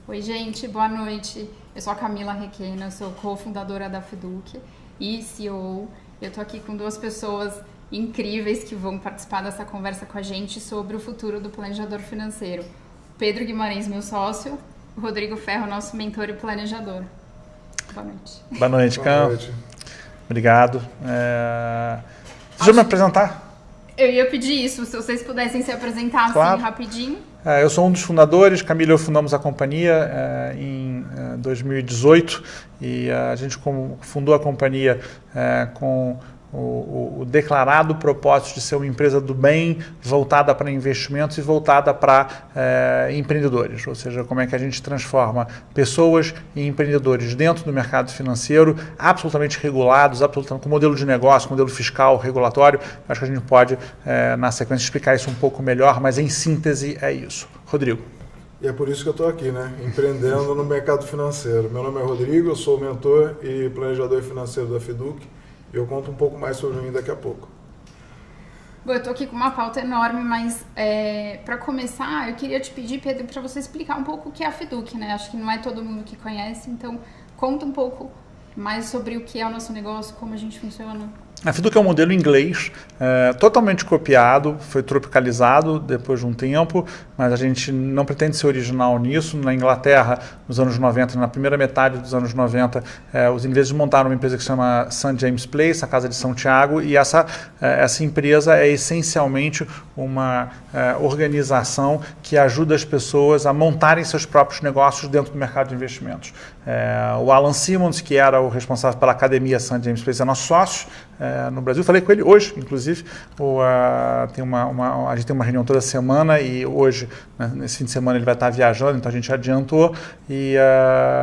Oi, gente, boa noite. Eu sou a Camila Requena, sou cofundadora da Fiduc e CEO. Eu tô aqui com duas pessoas incríveis que vão participar dessa conversa com a gente sobre o futuro do planejador financeiro. Pedro Guimarães, meu sócio, o Rodrigo Ferro, nosso mentor e planejador. Boa noite. Boa noite, Cam. Boa noite. Obrigado. Deixa eu me apresentar. Eu ia pedir isso, se vocês pudessem se apresentar Claro. assim rapidinho. Eu sou um dos fundadores, Camila e eu fundamos a companhia em 2018 e a gente fundou a companhia com o declarado propósito de ser uma empresa do bem, voltada para investimentos e voltada para empreendedores, ou seja, como é que a gente transforma pessoas e empreendedores dentro do mercado financeiro, absolutamente regulados, absolutamente, com modelo de negócio, modelo fiscal, regulatório. Acho que a gente pode, na sequência, explicar isso um pouco melhor, mas em síntese é isso. Rodrigo. E é por isso que eu estou aqui, né? Empreendendo no mercado financeiro. Meu nome é Rodrigo, eu sou mentor e planejador financeiro da Fiduc. Eu conto um pouco mais sobre mim daqui a pouco. Bom, eu estou aqui com uma pauta enorme, mas para começar, eu queria te pedir, Pedro, para você explicar um pouco o que é a Fiduc, né? Acho que não é todo mundo que conhece, então conta um pouco mais sobre o que é o nosso negócio, como a gente funciona. A Fiduc é um modelo inglês, totalmente copiado, foi tropicalizado depois de um tempo, mas a gente não pretende ser original nisso. Na Inglaterra, nos anos 90, na primeira metade dos anos 90, os ingleses montaram uma empresa que se chama St. James Place, a Casa de São Tiago, e essa empresa é essencialmente uma organização que ajuda as pessoas a montarem seus próprios negócios dentro do mercado de investimentos. O Alan Simmons, que era o responsável pela academia St. James Place, é nosso sócio no Brasil. Falei com ele hoje, inclusive. A gente tem uma reunião toda semana e hoje, nesse fim de semana, ele vai estar viajando, então a gente adiantou e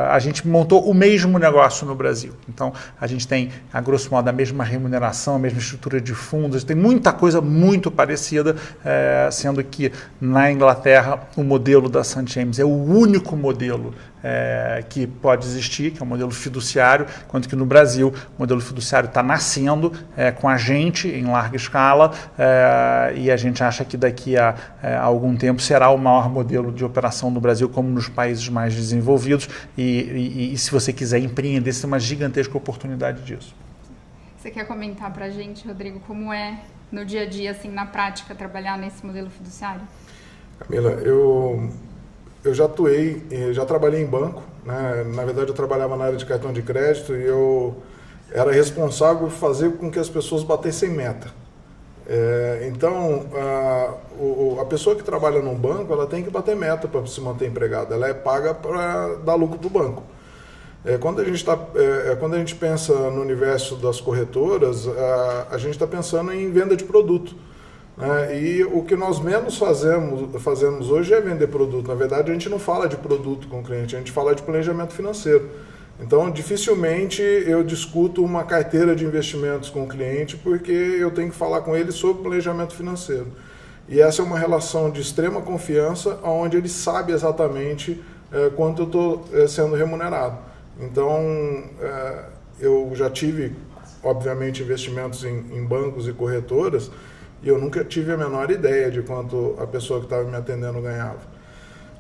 a gente montou o mesmo negócio no Brasil. Então, a gente tem, a grosso modo, a mesma remuneração, a mesma estrutura de fundos, tem muita coisa muito parecida, sendo que na Inglaterra o modelo da St. James é o único modelo que pode existir, que é o modelo fiduciário, enquanto que no Brasil o modelo fiduciário está nascendo com a gente em larga escala e a gente acha que daqui a algum tempo será o maior modelo de operação no Brasil, como nos países mais desenvolvidos e se você quiser empreender, você tem uma gigantesca oportunidade disso. Você quer comentar para a gente, Rodrigo, como é no dia a dia, assim, na prática, trabalhar nesse modelo fiduciário? Camila, eu já atuei, já trabalhei em banco, né? Na verdade eu trabalhava na área de cartão de crédito e eu era responsável por fazer com que as pessoas batessem meta. Então, a pessoa que trabalha num banco, ela tem que bater meta para se manter empregada, ela é paga para dar lucro para o banco. Quando a gente pensa no universo das corretoras, a gente está pensando em venda de produto. E o que nós menos fazemos hoje é vender produto. Na verdade, a gente não fala de produto com o cliente, a gente fala de planejamento financeiro. Então, dificilmente eu discuto uma carteira de investimentos com o cliente porque eu tenho que falar com ele sobre planejamento financeiro. E essa é uma relação de extrema confiança, onde ele sabe exatamente quanto eu estou sendo remunerado. Então, eu já tive, obviamente, investimentos em bancos e corretoras, e eu nunca tive a menor ideia de quanto a pessoa que estava me atendendo ganhava.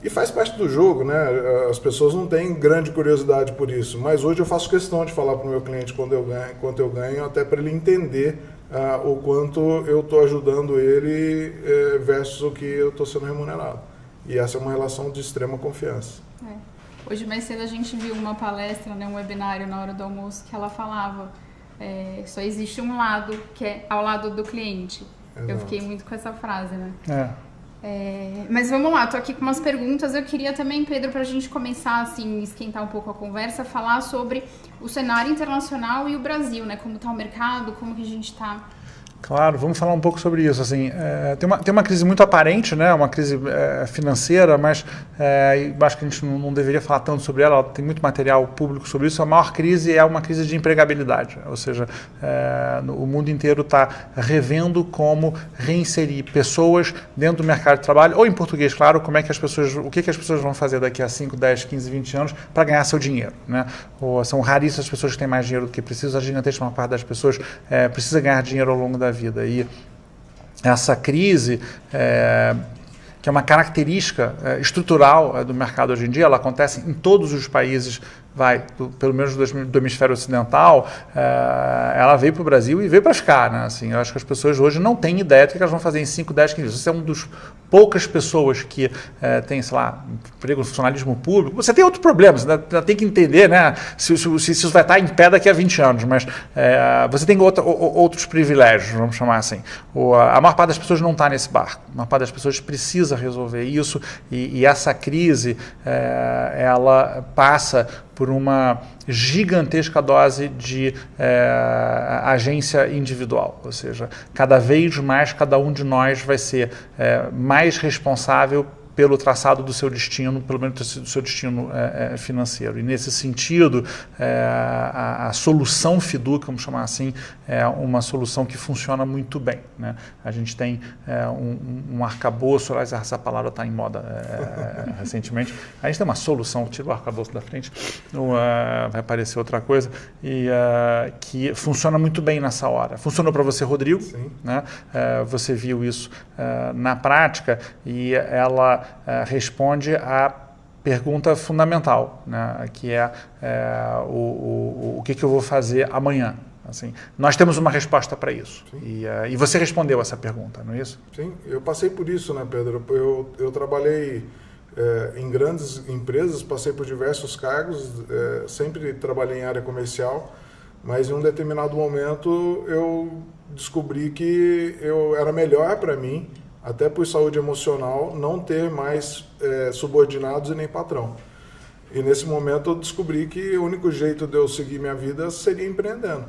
E faz parte do jogo, né? As pessoas não têm grande curiosidade por isso, mas hoje eu faço questão de falar para o meu cliente quanto eu ganho, até para ele entender o quanto eu estou ajudando ele versus o que eu estou sendo remunerado. E essa é uma relação de extrema confiança. Hoje mais cedo a gente viu uma palestra, um webinário na hora do almoço, que ela falava só existe um lado, que é ao lado do cliente. Exato. Eu fiquei muito com essa frase, né? Mas vamos lá, tô aqui com umas perguntas. Eu queria também, Pedro, para a gente começar assim, esquentar um pouco a conversa, falar sobre o cenário internacional e o Brasil, né? Como está o mercado, como que a gente está... Claro, vamos falar um pouco sobre isso. Assim, tem uma crise muito aparente, né? Uma crise financeira, mas acho que a gente não deveria falar tanto sobre ela. Tem muito material público sobre isso. A maior crise é uma crise de empregabilidade, ou seja, o mundo inteiro está revendo como reinserir pessoas dentro do mercado de trabalho, ou em português, claro, o que as pessoas vão fazer daqui a 5, 10, 15, 20 anos para ganhar seu dinheiro, né? São raríssimas as pessoas que têm mais dinheiro do que precisam. A gigantesca maior parte das pessoas precisa ganhar dinheiro ao longo da vida. E essa crise que é uma característica estrutural do mercado hoje em dia, ela acontece em todos os países, pelo menos do hemisfério ocidental, ela veio para o Brasil e veio para ficar, né? Assim, eu acho que as pessoas hoje não têm ideia do que elas vão fazer em 5, 10, 15 anos. Você é um dos poucas pessoas que tem, sei lá, emprego no funcionalismo público. Você tem outros problemas, né? Tem que entender, né, se isso vai estar em pé daqui a 20 anos, mas você tem outros privilégios, vamos chamar assim. A maior parte das pessoas não está nesse barco. A maior parte das pessoas precisa resolver isso e essa crise, ela passa por uma gigantesca dose de agência individual, ou seja, cada vez mais cada um de nós vai ser mais responsável pelo traçado do seu destino, pelo menos do seu destino financeiro. E nesse sentido, a solução FIDUC, vamos chamar assim, é uma solução que funciona muito bem, né? A gente tem um arcabouço, aliás, essa palavra está em moda recentemente, a gente tem uma solução, tira o arcabouço da frente, vai aparecer outra coisa, e que funciona muito bem nessa hora. Funcionou para você, Rodrigo, né? Você viu isso na prática e ela responde à pergunta fundamental, né, que é o que eu vou fazer amanhã. Assim, nós temos uma resposta para isso. E você respondeu essa pergunta, não é isso? Sim, eu passei por isso, né, Pedro? Eu trabalhei em grandes empresas, passei por diversos cargos, sempre trabalhei em área comercial, mas em um determinado momento eu descobri que era melhor para mim, até por saúde emocional, não ter mais subordinados e nem patrão. E nesse momento eu descobri que o único jeito de eu seguir minha vida seria empreendendo,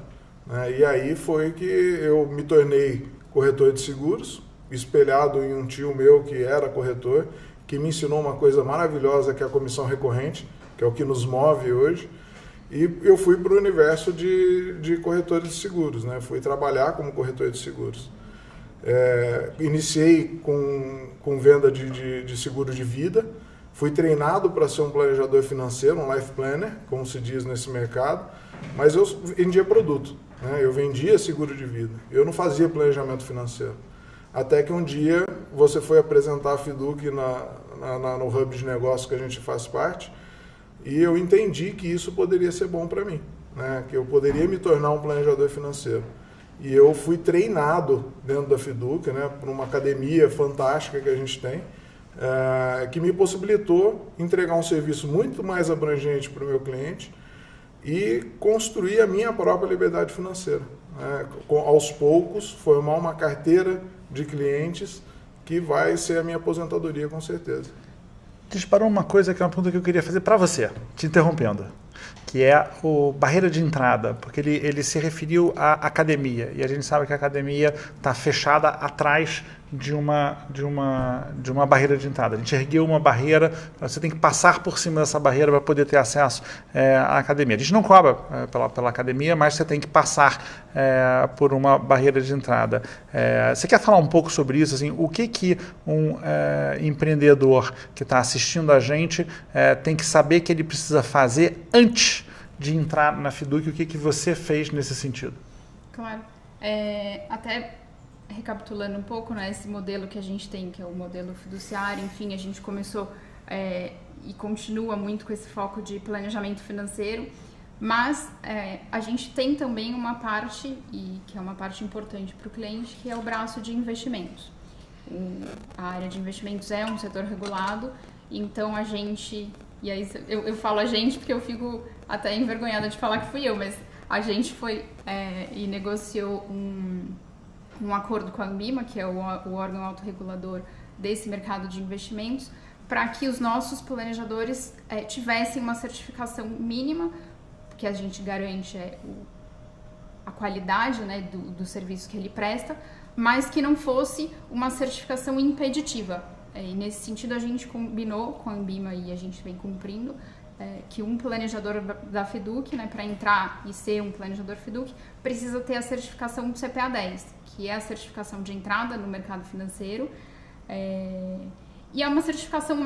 né? E aí foi que eu me tornei corretor de seguros, espelhado em um tio meu que era corretor, que me ensinou uma coisa maravilhosa que é a comissão recorrente, que é o que nos move hoje. E eu fui para o universo de corretores de seguros, né? Fui trabalhar como corretor de seguros. Iniciei com venda de seguro de vida, fui treinado para ser um planejador financeiro, um life planner, como se diz nesse mercado, mas eu vendia produto, né? Eu vendia seguro de vida, eu não fazia planejamento financeiro. Até que um dia você foi apresentar a FIDUC no hub de negócio que a gente faz parte, e eu entendi que isso poderia ser bom para mim, né? Que eu poderia me tornar um planejador financeiro. E eu fui treinado dentro da FIDUC, né, por uma academia fantástica que a gente tem, que me possibilitou entregar um serviço muito mais abrangente para o meu cliente e construir a minha própria liberdade financeira, né? Aos poucos, formar uma carteira de clientes que vai ser a minha aposentadoria, com certeza. Disparou uma coisa que é uma pergunta que eu queria fazer para você, te interrompendo, que é o barreira de entrada, porque ele se referiu à academia, e a gente sabe que a academia está fechada atrás de uma barreira de entrada. A gente ergueu uma barreira, você tem que passar por cima dessa barreira para poder ter acesso à academia. A gente não cobra pela academia, mas você tem que passar por uma barreira de entrada. Você quer falar um pouco sobre isso? Assim, o que um empreendedor que está assistindo a gente tem que saber que ele precisa fazer antes de entrar na FIDUC? O que você fez nesse sentido? Claro. Até recapitulando um pouco, né, esse modelo que a gente tem, que é o modelo fiduciário, enfim, a gente começou e continua muito com esse foco de planejamento financeiro, mas a gente tem também uma parte, e que é uma parte importante para o cliente, que é o braço de investimentos. A área de investimentos é um setor regulado, então a gente, e aí eu falo a gente porque eu fico até envergonhada de falar que fui eu, mas a gente foi e negociou um acordo com a Anbima, que é o órgão autorregulador desse mercado de investimentos, para que os nossos planejadores tivessem uma certificação mínima, que a gente garante a qualidade, né, do serviço que ele presta, mas que não fosse uma certificação impeditiva. E nesse sentido a gente combinou com a Anbima, e a gente vem cumprindo, que um planejador da FIDUC, né, para entrar e ser um planejador FIDUC, precisa ter a certificação do CPA 10, que é a certificação de entrada no mercado financeiro, e é uma certificação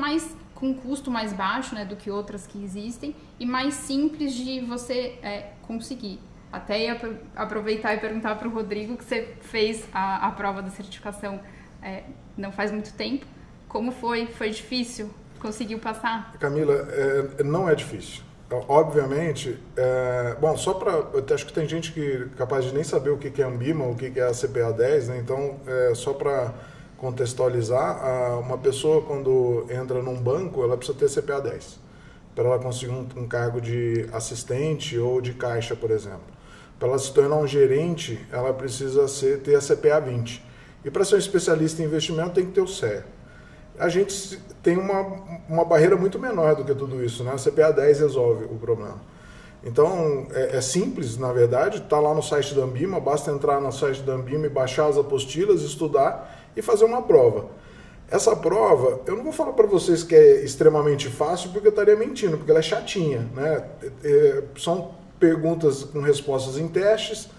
com custo mais baixo, né, do que outras que existem, e mais simples de você conseguir. Até ia aproveitar e perguntar para o Rodrigo, que você fez a prova da certificação não faz muito tempo, Como foi? Foi difícil? Conseguiu passar? Camila, não é difícil. Obviamente, bom, só para... Eu acho que tem gente que é capaz de nem saber o que é Ambima, o que é a CPA 10, né? Então, só para contextualizar, uma pessoa quando entra num banco, ela precisa ter CPA 10, para ela conseguir um cargo de assistente ou de caixa, por exemplo. Para ela se tornar um gerente, ela precisa ter a CPA 20. E para ser um especialista em investimento, tem que ter o CEA. A gente tem uma barreira muito menor do que tudo isso, né? A CPA 10 resolve o problema. Então, é simples, na verdade, está lá no site da Ambima, basta entrar no site da Ambima e baixar as apostilas, estudar e fazer uma prova. Essa prova, eu não vou falar para vocês que é extremamente fácil, porque eu estaria mentindo, porque ela é chatinha, né? São perguntas com respostas em testes,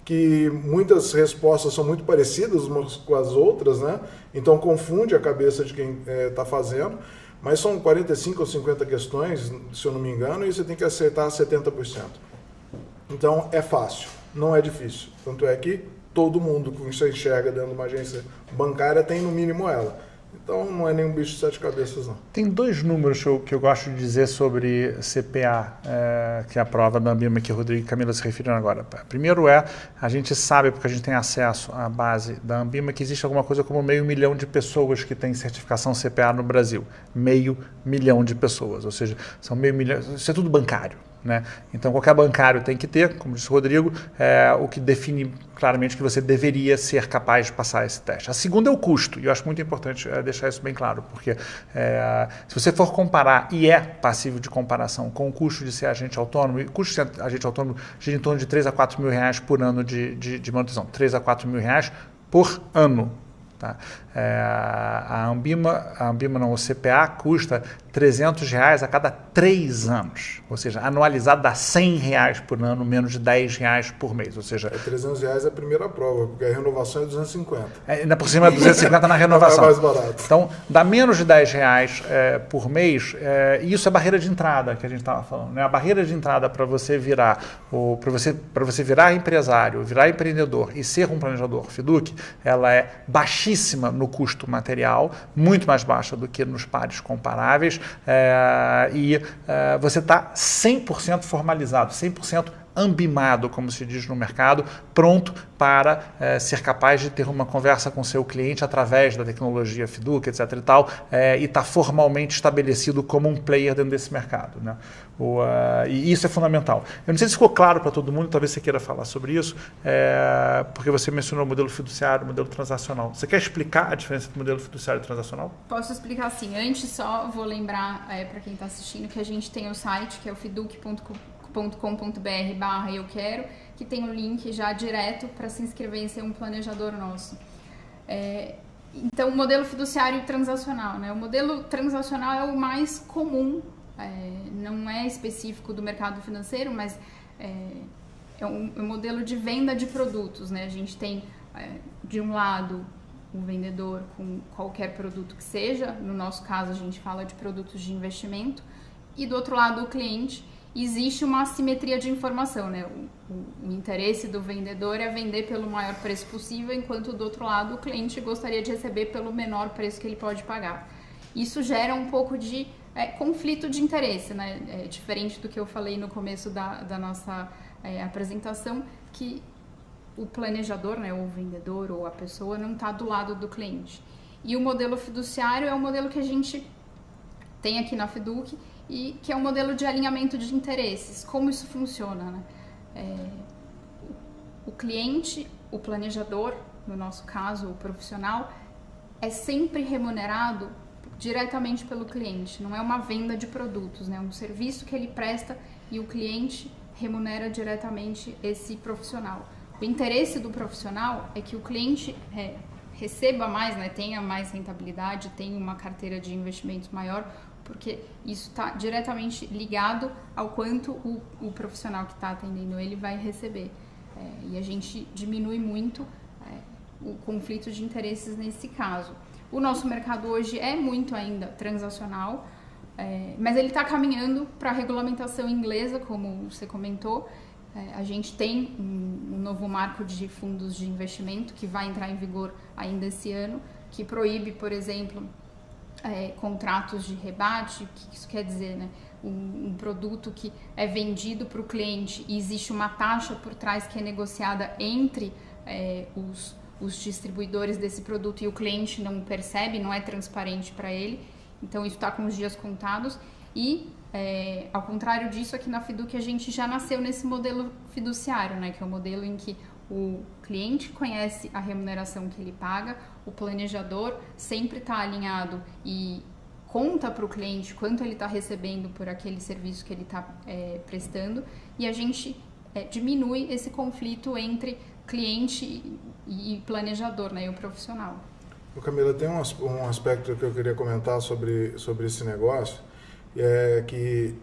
que muitas respostas são muito parecidas umas com as outras, né? Então confunde a cabeça de quem está fazendo, mas são 45 ou 50 questões, se eu não me engano, e você tem que acertar 70%. Então é fácil, não é difícil. Tanto é que todo mundo que você enxerga dentro de uma agência bancária tem no mínimo ela. Então não é nenhum bicho de 7 cabeças, não. Tem 2 números que eu gosto de dizer sobre CPA, que é a prova da Ambima que o Rodrigo e Camila se referiram agora. Primeiro a gente sabe, porque a gente tem acesso à base da Ambima, que existe alguma coisa como 500 mil de pessoas que têm certificação CPA no Brasil. 500 mil de pessoas, ou seja, são 500 mil, isso é tudo bancário. Né? Então, qualquer bancário tem que ter, como disse o Rodrigo, o que define claramente que você deveria ser capaz de passar esse teste. A segunda é o custo, e eu acho muito importante deixar isso bem claro, porque se você for comparar, e é passível de comparação, com o custo de ser agente autônomo, e o custo de ser agente autônomo gira em torno de 3 a 4 mil reais por ano de manutenção, 3 a 4 mil reais por ano. Tá? A Ambima não, o CPA custa R$300 a cada 3 anos, ou seja, anualizado dá R$100 por ano, menos de R$10 por mês, ou seja... R$300 é a primeira prova, porque a renovação é 250. Ainda por cima é 250 na renovação. É mais barato. Então, dá menos de R$10 por mês, e isso é a barreira de entrada que a gente estava falando, né? A barreira de entrada para você virar virar empresário, virar empreendedor e ser um planejador FIDUC, ela é baixíssima no custo material, muito mais baixa do que nos pares comparáveis, você está 100% formalizado, 100% ambimado, como se diz no mercado, pronto para ser capaz de ter uma conversa com seu cliente através da tecnologia FIDUC, etc. e tal, e está formalmente estabelecido como um player dentro desse mercado, né? E isso é fundamental. Eu não sei se ficou claro para todo mundo, talvez você queira falar sobre isso, porque você mencionou o modelo fiduciário, o modelo transacional. Você quer explicar a diferença entre modelo fiduciário e transacional? Posso explicar sim. Antes, só vou lembrar para quem está assistindo que a gente tem o site, que é o fiduc.com.br/eu quero, que tem um link já direto para se inscrever em ser um planejador nosso. Então, o modelo fiduciário e transacional, né? O modelo transacional é o mais comum, não é específico do mercado financeiro, mas é um modelo de venda de produtos, né? A gente tem, de um lado, o vendedor com qualquer produto que seja, no nosso caso a gente fala de produtos de investimento, e do outro lado o cliente. Existe uma assimetria de informação, né? O interesse do vendedor é vender pelo maior preço possível, enquanto do outro lado o cliente gostaria de receber pelo menor preço que ele pode pagar. Isso gera um pouco de conflito de interesse, né? Diferente do que eu falei no começo da nossa apresentação, que o planejador, né, ou o vendedor ou a pessoa não está do lado do cliente. E o modelo fiduciário é o modelo que a gente tem aqui na FIDUC, e que é um modelo de alinhamento de interesses. Como isso funciona, né? O cliente, o planejador, no nosso caso, o profissional, é sempre remunerado diretamente pelo cliente. Não é uma venda de produtos, né? É um serviço que ele presta e o cliente remunera diretamente esse profissional. O interesse do profissional é que o cliente receba mais, né? Tenha mais rentabilidade, tenha uma carteira de investimentos maior, porque isso está diretamente ligado ao quanto o profissional que está atendendo ele vai receber. E a gente diminui muito o conflito de interesses nesse caso. O nosso mercado hoje é muito ainda transacional, mas ele está caminhando para a regulamentação inglesa, como você comentou. A gente tem um novo marco de fundos de investimento que vai entrar em vigor ainda esse ano, que proíbe, por exemplo, contratos de rebate. O que isso quer dizer, né? Um produto que é vendido para o cliente e existe uma taxa por trás que é negociada entre os distribuidores desse produto e o cliente não percebe, não é transparente para ele. Então isso está com os dias contados e, ao contrário disso, aqui na Fiduc a gente já nasceu nesse modelo fiduciário, né? Que é o modelo em que o cliente conhece a remuneração que ele paga, o planejador sempre está alinhado e conta para o cliente quanto ele está recebendo por aquele serviço que ele está prestando, e a gente diminui esse conflito entre cliente e planejador, né, e o profissional. Camila, tem um aspecto que eu queria comentar sobre esse negócio, é que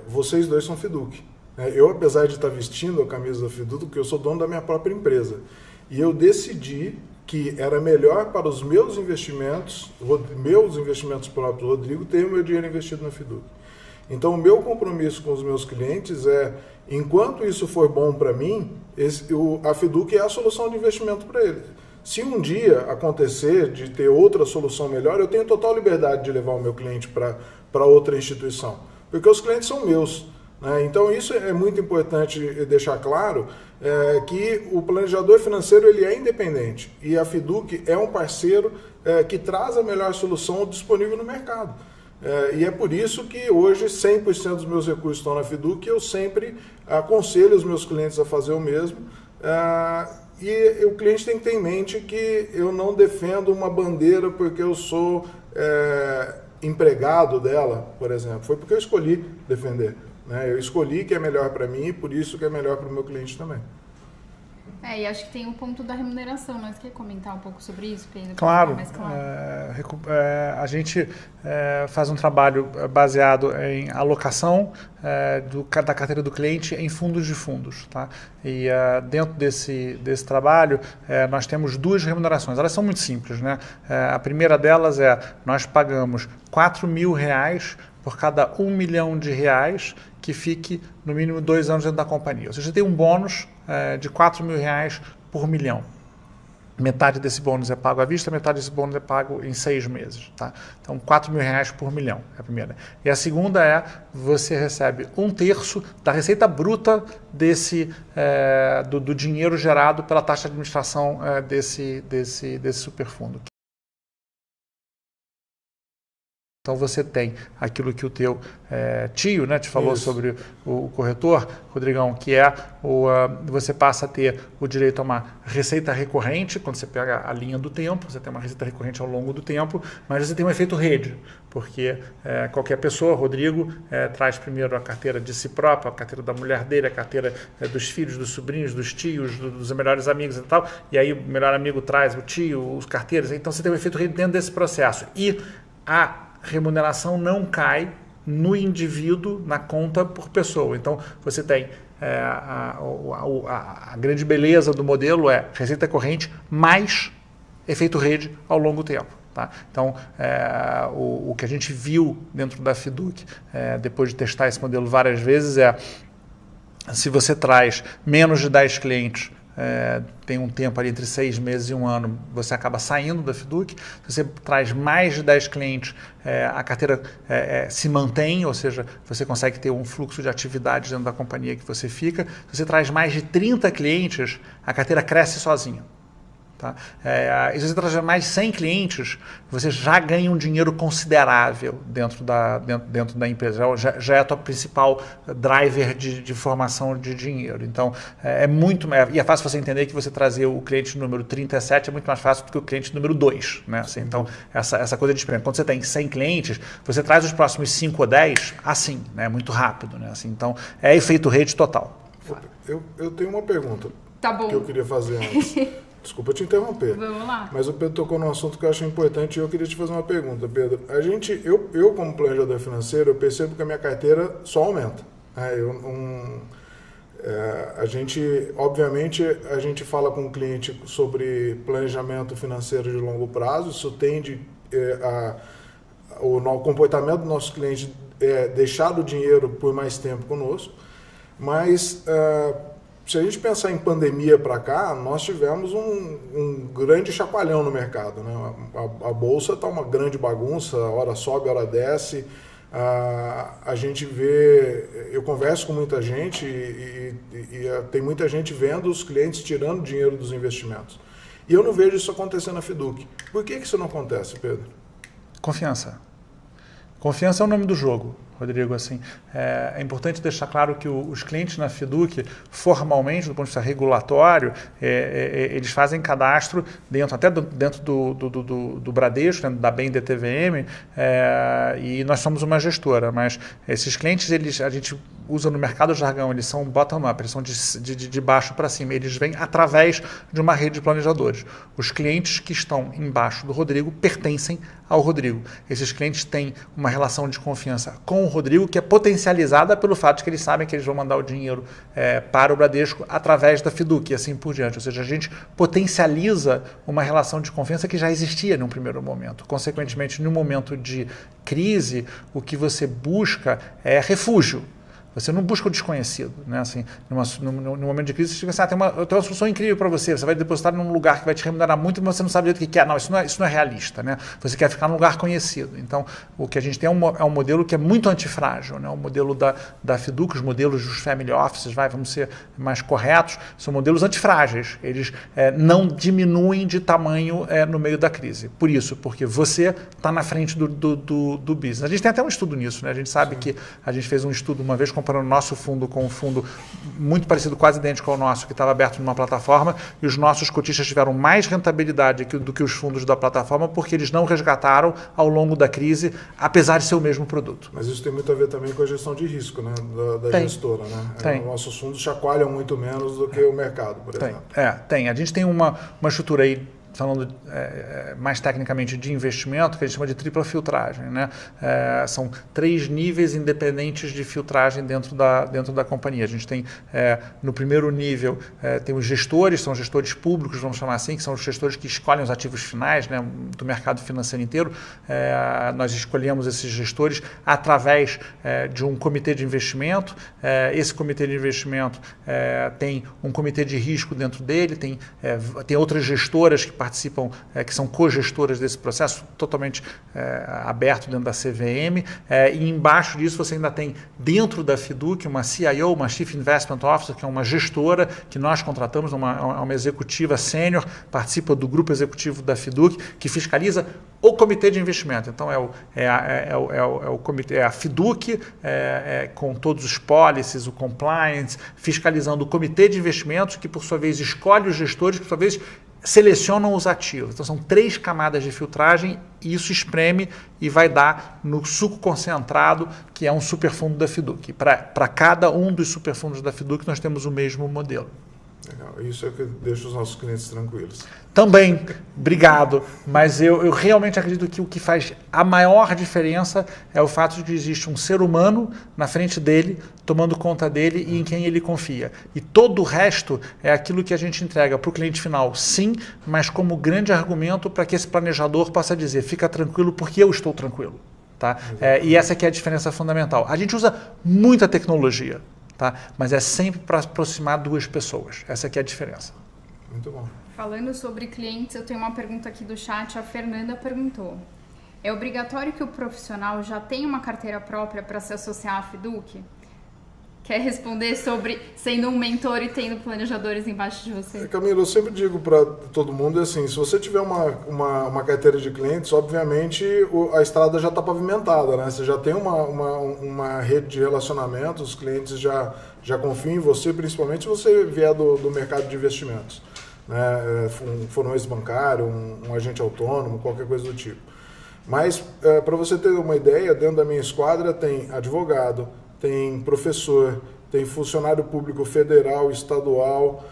vocês dois são Fiduc. Eu, apesar de estar vestindo a camisa da Fiduc, porque eu sou dono da minha própria empresa, e eu decidi que era melhor para os meus investimentos próprios, Rodrigo, ter o meu dinheiro investido na Fiduc. Então, o meu compromisso com os meus clientes enquanto isso for bom para mim, a Fiduc é a solução de investimento para eles. Se um dia acontecer de ter outra solução melhor, eu tenho total liberdade de levar o meu cliente para outra instituição, porque os clientes são meus. Então isso é muito importante deixar claro, que o planejador financeiro ele é independente e a Fiduc é um parceiro que traz a melhor solução disponível no mercado. E é por isso que hoje 100% dos meus recursos estão na Fiduc e eu sempre aconselho os meus clientes a fazer o mesmo. E o cliente tem que ter em mente que eu não defendo uma bandeira porque eu sou empregado dela, por exemplo. Foi porque eu escolhi defender. Eu escolhi que é melhor para mim e por isso que é melhor para o meu cliente também. E acho que tem o ponto da remuneração. Nós quer comentar um pouco sobre isso, Pedro? Claro. A gente faz um trabalho baseado em alocação da carteira do cliente em fundos de fundos. Tá? E dentro desse trabalho, nós temos duas remunerações. Elas são muito simples. Né? A primeira delas nós pagamos R$4.000 por cada R$1 milhão que fique no mínimo 2 anos dentro da companhia. Ou seja, tem um bônus de R$4.000 por milhão. Metade desse bônus é pago à vista, metade desse bônus é pago em 6 meses. Tá? Então, R$4.000 por milhão é a primeira. E a segunda você recebe 1/3 da receita bruta do dinheiro gerado pela taxa de administração desse superfundo. Então você tem aquilo que o teu tio, né, te falou sobre o corretor, Rodrigão, que você passa a ter o direito a uma receita recorrente, quando você pega a linha do tempo, você tem uma receita recorrente ao longo do tempo, mas você tem um efeito rede, porque qualquer pessoa, Rodrigo, traz primeiro a carteira de si próprio, a carteira da mulher dele, a carteira dos filhos, dos sobrinhos, dos tios, dos melhores amigos e tal, e aí o melhor amigo traz o tio, os carteiros, então você tem um efeito rede dentro desse processo. E a remuneração não cai no indivíduo, na conta por pessoa. Então, você tem a grande beleza do modelo receita corrente mais efeito rede ao longo do tempo. Tá? Então, o que a gente viu dentro da Fiduc, depois de testar esse modelo várias vezes, se você traz menos de 10 clientes, tem um tempo ali entre 6 meses e 1 ano, você acaba saindo da Fiduc. Se você traz mais de 10 clientes, a carteira se mantém, ou seja, você consegue ter um fluxo de atividades dentro da companhia que você fica. Se você traz mais de 30 clientes, a carteira cresce sozinha. Tá? E se você trazer mais de 100 clientes, você já ganha um dinheiro considerável dentro da empresa. Já é a tua principal driver de formação de dinheiro. Então, e é fácil você entender que você trazer o cliente número 37 é muito mais fácil do que o cliente número 2. Né? Assim, então, essa coisa de experimento. Quando você tem 100 clientes, você traz os próximos 5 ou 10 assim, né? Muito rápido. Né? Assim, então, é efeito rede total. Eu tenho uma pergunta que eu queria fazer antes. Desculpa te interromper. Vamos lá. Mas o Pedro tocou num assunto que eu acho importante e eu queria te fazer uma pergunta, Pedro. Eu como planejador financeiro, eu percebo que a minha carteira só aumenta. Obviamente, a gente fala com o cliente sobre planejamento financeiro de longo prazo. Isso tende o comportamento do nosso cliente deixar o dinheiro por mais tempo conosco. Mas se a gente pensar em pandemia para cá, nós tivemos um grande chacoalhão no mercado, né? A bolsa está uma grande bagunça, hora sobe, hora desce. A gente vê, eu converso com muita gente e tem muita gente vendo os clientes tirando dinheiro dos investimentos. E eu não vejo isso acontecer na Fiduc. Por que isso não acontece, Pedro? Confiança. Confiança é o nome do jogo, Rodrigo. Assim, é importante deixar claro que os clientes na Fiduc, formalmente, do ponto de vista regulatório, eles fazem cadastro dentro do Bradesco, dentro da BEM-DTVM, e nós somos uma gestora, mas esses clientes, a gente usa no mercado jargão, eles são bottom-up, eles são de baixo para cima, eles vêm através de uma rede de planejadores. Os clientes que estão embaixo do Rodrigo pertencem ao Rodrigo. Esses clientes têm uma relação de confiança com o Rodrigo que é potencializada pelo fato de que eles sabem que eles vão mandar o dinheiro para o Bradesco através da Fiduc e assim por diante. Ou seja, a gente potencializa uma relação de confiança que já existia num primeiro momento. Consequentemente, no momento de crise, o que você busca é refúgio. Você não busca o desconhecido, né? Assim, num momento de crise, você fica assim, eu tenho uma solução incrível para você, você vai depositar num lugar que vai te remunerar muito, mas você não sabe direito o que é. Não, isso não é realista, né? Você quer ficar num lugar conhecido. Então, o que a gente tem é um modelo que é muito antifrágil, né? O modelo da Fiduc, os modelos dos family offices, vamos ser mais corretos, são modelos antifrágeis. Eles não diminuem de tamanho no meio da crise. Por isso, porque você está na frente do business. A gente tem até um estudo nisso, né? A gente sabe que a gente fez um estudo uma vez comparando o nosso fundo com um fundo muito parecido, quase idêntico ao nosso, que estava aberto numa plataforma, e os nossos cotistas tiveram mais rentabilidade do que os fundos da plataforma, porque eles não resgataram ao longo da crise, apesar de ser o mesmo produto. Mas isso tem muito a ver também com a gestão de risco, né, da gestora, né? Nossos fundos chacoalham muito menos do que o mercado, por exemplo. Tem. A gente tem uma estrutura aí, falando mais tecnicamente de investimento, que a gente chama de tripla filtragem, né? São 3 níveis independentes de filtragem dentro da companhia. A gente tem, no primeiro nível, tem os gestores, são gestores públicos, vamos chamar assim, que são os gestores que escolhem os ativos finais, né, do mercado financeiro inteiro. Nós escolhemos esses gestores através de um comitê de investimento. Esse comitê de investimento tem um comitê de risco dentro dele, tem outras gestoras que participam, que são cogestoras desse processo, totalmente aberto dentro da CVM, e embaixo disso você ainda tem, dentro da Fiduc, uma CIO, uma Chief Investment Officer, que é uma gestora que nós contratamos, uma executiva sênior, participa do grupo executivo da Fiduc, que fiscaliza o comitê de investimento. Então o comitê, a Fiduc, com todos os policies, o compliance, fiscalizando o comitê de investimentos, que por sua vez escolhe os gestores, que por sua vez selecionam os ativos. Então são 3 camadas de filtragem e isso espreme e vai dar no suco concentrado, que é um superfundo da Fiduc. Para cada um dos superfundos da Fiduc nós temos o mesmo modelo. Legal. Isso é o que deixa os nossos clientes tranquilos. Também, obrigado, mas eu realmente acredito que o que faz a maior diferença é o fato de que existe um ser humano na frente dele, tomando conta dele e em quem ele confia. E todo o resto é aquilo que a gente entrega para o cliente final, sim, mas como grande argumento para que esse planejador possa dizer, fica tranquilo porque eu estou tranquilo. Tá? E essa aqui é a diferença fundamental. A gente usa muita tecnologia, tá? Mas é sempre para aproximar 2 pessoas. Essa aqui é a diferença. Muito bom. Falando sobre clientes, eu tenho uma pergunta aqui do chat. A Fernanda perguntou: é obrigatório que o profissional já tenha uma carteira própria para se associar à Fiduc? Quer responder sobre sendo um mentor e tendo planejadores embaixo de você? Camila, eu sempre digo para todo mundo assim, se você tiver uma carteira de clientes, obviamente a estrada já está pavimentada, né? Você já tem uma rede de relacionamentos, os clientes já confiam em você, principalmente se você vier do mercado de investimentos, né? For um ex-bancário, um agente autônomo, qualquer coisa do tipo. Mas, para você ter uma ideia, dentro da minha esquadra tem advogado, tem professor, tem funcionário público federal, estadual,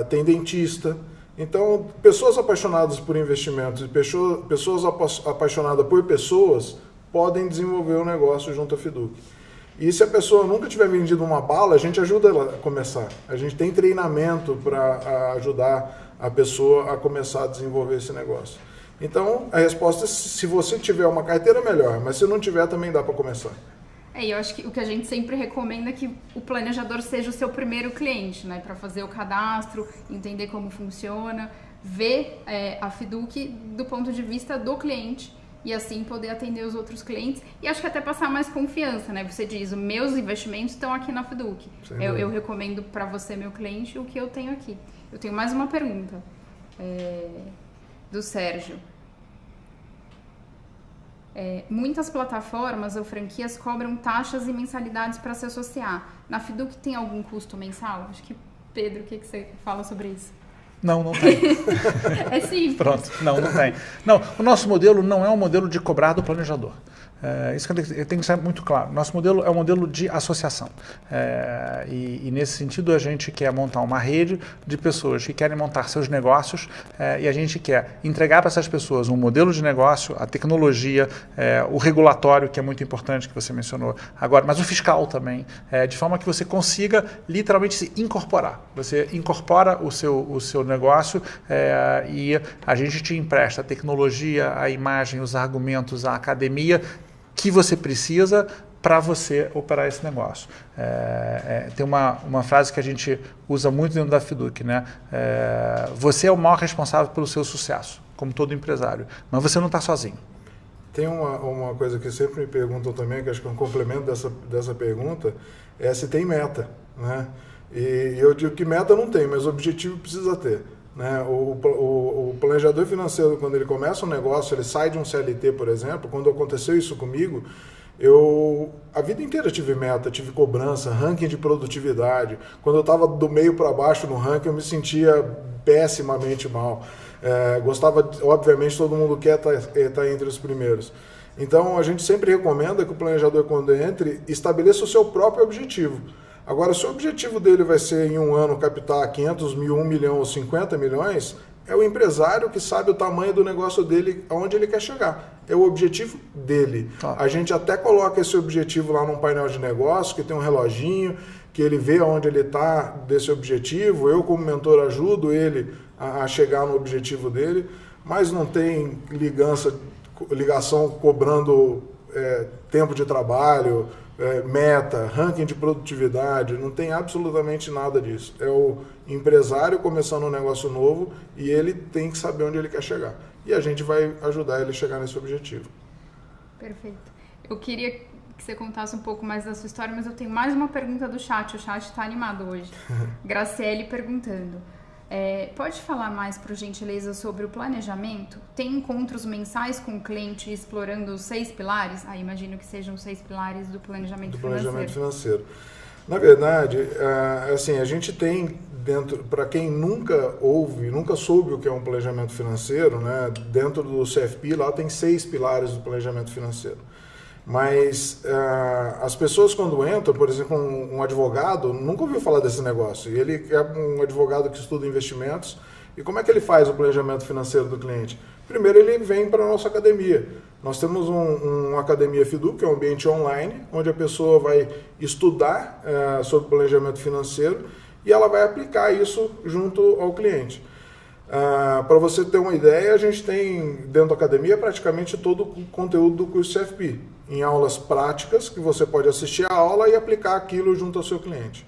tem dentista. Então, pessoas apaixonadas por investimentos e pessoas apaixonadas por pessoas podem desenvolver um negócio junto à Fiduc. E se a pessoa nunca tiver vendido uma bala, a gente ajuda ela a começar. A gente tem treinamento para ajudar a pessoa a começar a desenvolver esse negócio. Então, a resposta é: se você tiver uma carteira, melhor. Mas se não tiver, também dá para começar. Eu acho que o que a gente sempre recomenda é que o planejador seja o seu primeiro cliente, né? Para fazer o cadastro, entender como funciona, ver a Fiduc do ponto de vista do cliente e assim poder atender os outros clientes e acho que até passar mais confiança, né? Você diz, os meus investimentos estão aqui na Fiduc. Eu recomendo para você, meu cliente, o que eu tenho aqui. Eu tenho mais uma pergunta do Sérgio. Muitas plataformas ou franquias cobram taxas e mensalidades para se associar. Na Fiduc tem algum custo mensal? Acho que, Pedro, o que você fala sobre isso? Não tem. É simples. Pronto, não tem. Não, o nosso modelo não é um modelo de cobrar do planejador. Isso tem que ser muito claro. Nosso modelo é um modelo de associação. E nesse sentido, a gente quer montar uma rede de pessoas que querem montar seus negócios e a gente quer entregar para essas pessoas um modelo de negócio, a tecnologia, o regulatório, que é muito importante, que você mencionou agora, mas o fiscal também, de forma que você consiga literalmente se incorporar. Você incorpora o seu negócio e a gente te empresta a tecnologia, a imagem, os argumentos, a academia que você precisa para você operar esse negócio. Tem uma frase que a gente usa muito dentro da Fiduc, né? Você é o maior responsável pelo seu sucesso, como todo empresário, mas você não está sozinho. Tem uma coisa que sempre me perguntam também, que acho que é um complemento dessa pergunta, é se tem meta, né? E eu digo que meta não tem, mas objetivo precisa ter. Né? O planejador financeiro, quando ele começa um negócio, ele sai de um CLT, por exemplo. Quando aconteceu isso comigo, a vida inteira tive meta, tive cobrança, ranking de produtividade. Quando eu estava do meio para baixo no ranking, eu me sentia pessimamente mal. Gostava, obviamente, todo mundo quer estar entre os primeiros. Então, a gente sempre recomenda que o planejador, quando entre, estabeleça o seu próprio objetivo. Agora, se o objetivo dele vai ser, em um ano, captar 500 mil, 1 milhão ou 50 milhões, é o empresário que sabe o tamanho do negócio dele, aonde ele quer chegar. É o objetivo dele. A gente até coloca esse objetivo lá num painel de negócio, que tem um reloginho, que ele vê aonde ele está desse objetivo. Eu, como mentor, ajudo ele a chegar no objetivo dele, mas não tem ligação cobrando tempo de trabalho, meta, ranking de produtividade, não tem absolutamente nada disso. É o empresário começando um negócio novo e ele tem que saber onde ele quer chegar. E a gente vai ajudar ele a chegar nesse objetivo. Perfeito. Eu queria que você contasse um pouco mais da sua história, mas eu tenho mais uma pergunta do chat. O chat está animado hoje. Graciele perguntando. Pode falar mais, por gentileza, sobre o planejamento? Tem encontros mensais com o cliente explorando os 6 pilares? Imagino que sejam os 6 pilares do planejamento financeiro. Na verdade, assim, a gente tem para quem nunca soube o que é um planejamento financeiro, né, dentro do CFP lá tem 6 pilares do planejamento financeiro. Mas as pessoas quando entram, por exemplo, um advogado nunca ouviu falar desse negócio. E ele é um advogado que estuda investimentos. E como é que ele faz o planejamento financeiro do cliente? Primeiro ele vem para a nossa academia. Nós temos uma academia Fiduc, que é um ambiente online, onde a pessoa vai estudar sobre planejamento financeiro e ela vai aplicar isso junto ao cliente. Para você ter uma ideia, a gente tem dentro da academia praticamente todo o conteúdo do curso CFP, em aulas práticas, que você pode assistir a aula e aplicar aquilo junto ao seu cliente.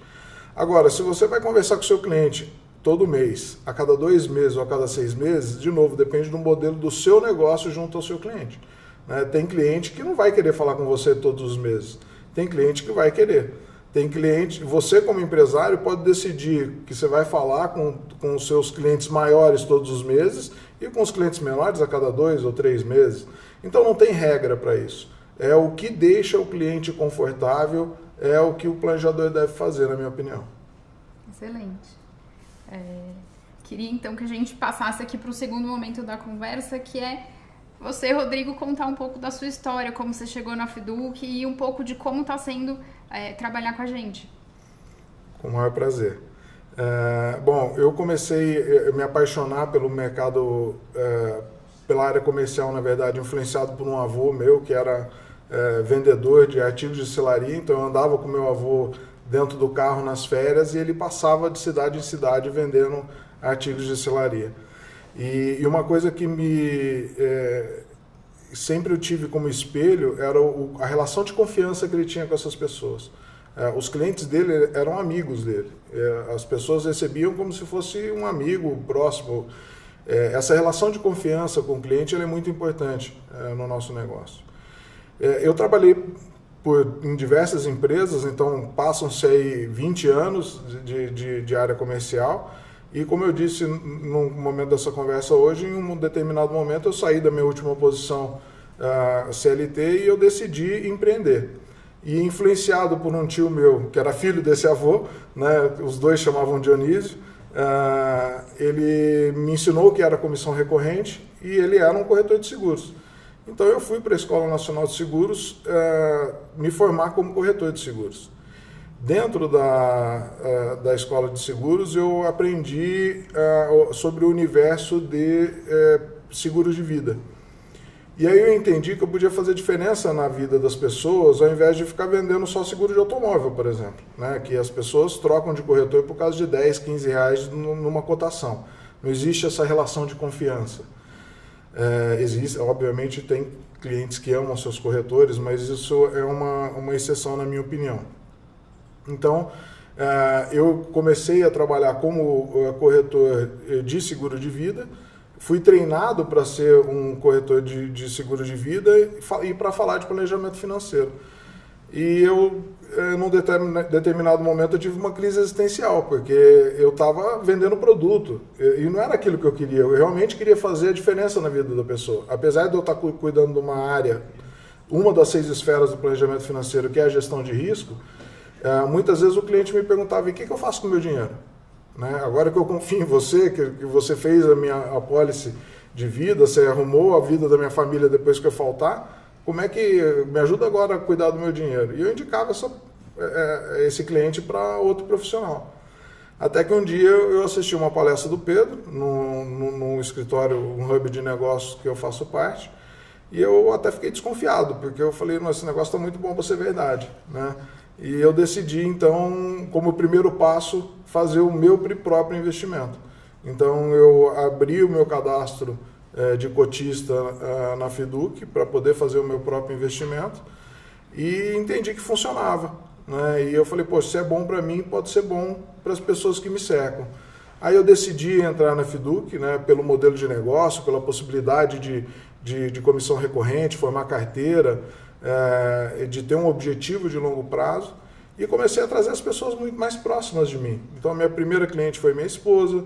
Agora, se você vai conversar com o seu cliente todo mês, a cada 2 meses ou a cada 6 meses, de novo, depende do modelo do seu negócio junto ao seu cliente. Tem cliente que não vai querer falar com você todos os meses, tem cliente que vai querer. Tem cliente, você como empresário pode decidir que você vai falar com os seus clientes maiores todos os meses e com os clientes menores a cada 2 ou 3 meses. Então não tem regra para isso. É o que deixa o cliente confortável, é o que o planejador deve fazer, na minha opinião. Excelente. Queria então que a gente passasse aqui para o segundo momento da conversa, que é você, Rodrigo, contar um pouco da sua história, como você chegou na Fiduc e um pouco de como está sendo trabalhar com a gente. Com o maior prazer. Bom, eu comecei a me apaixonar pelo mercado, pela área comercial, na verdade, influenciado por um avô meu, que era vendedor de artigos de selaria. Então eu andava com meu avô dentro do carro nas férias e ele passava de cidade em cidade vendendo artigos de selaria. E uma coisa que sempre eu tive como espelho era a relação de confiança que ele tinha com essas pessoas. Os clientes dele eram amigos dele. As pessoas recebiam como se fosse um amigo próximo. Essa relação de confiança com o cliente ela é muito importante no nosso negócio. Eu trabalhei em diversas empresas, então passam-se aí 20 anos de área comercial. E como eu disse no momento dessa conversa hoje, em um determinado momento eu saí da minha última posição CLT e eu decidi empreender. E influenciado por um tio meu, que era filho desse avô, né, os dois chamavam Dionísio, ele me ensinou o que era comissão recorrente e ele era um corretor de seguros. Então eu fui para a Escola Nacional de Seguros me formar como corretor de seguros. Dentro da Escola de Seguros eu aprendi sobre o universo de seguros de vida. E aí eu entendi que eu podia fazer diferença na vida das pessoas ao invés de ficar vendendo só seguro de automóvel, por exemplo, né? Que as pessoas trocam de corretor por causa de 10, 15 reais numa cotação. Não existe essa relação de confiança. Existe, obviamente tem clientes que amam seus corretores, mas isso é uma exceção na minha opinião. Então, eu comecei a trabalhar como corretor de seguro de vida, fui treinado para ser um corretor de seguro de vida e para falar de planejamento financeiro. E eu, num determinado momento, eu tive uma crise existencial, porque eu estava vendendo produto e não era aquilo que eu queria. Eu realmente queria fazer a diferença na vida da pessoa. Apesar de eu estar cuidando de uma área, uma das 6 esferas do planejamento financeiro, que é a gestão de risco, muitas vezes o cliente me perguntava, e o que eu faço com o meu dinheiro? Né? Agora que eu confio em você, que você fez a apólice de vida, você arrumou a vida da minha família depois que eu faltar, como é que me ajuda agora a cuidar do meu dinheiro? E eu indicava esse cliente para outro profissional. Até que um dia eu assisti uma palestra do Pedro, num escritório, um hub de negócios que eu faço parte, e eu até fiquei desconfiado, porque eu falei, esse negócio está muito bom para ser verdade, né? E eu decidi, então, como primeiro passo, fazer o meu próprio investimento. Então, eu abri o meu cadastro de cotista na Fiduc para poder fazer o meu próprio investimento e entendi que funcionava, né? E eu falei, poxa, se é bom para mim, pode ser bom para as pessoas que me cercam. Aí eu decidi entrar na Fiduc, né, pelo modelo de negócio, pela possibilidade de comissão recorrente, formar carteira, de ter um objetivo de longo prazo, e comecei a trazer as pessoas muito mais próximas de mim. Então, a minha primeira cliente foi minha esposa,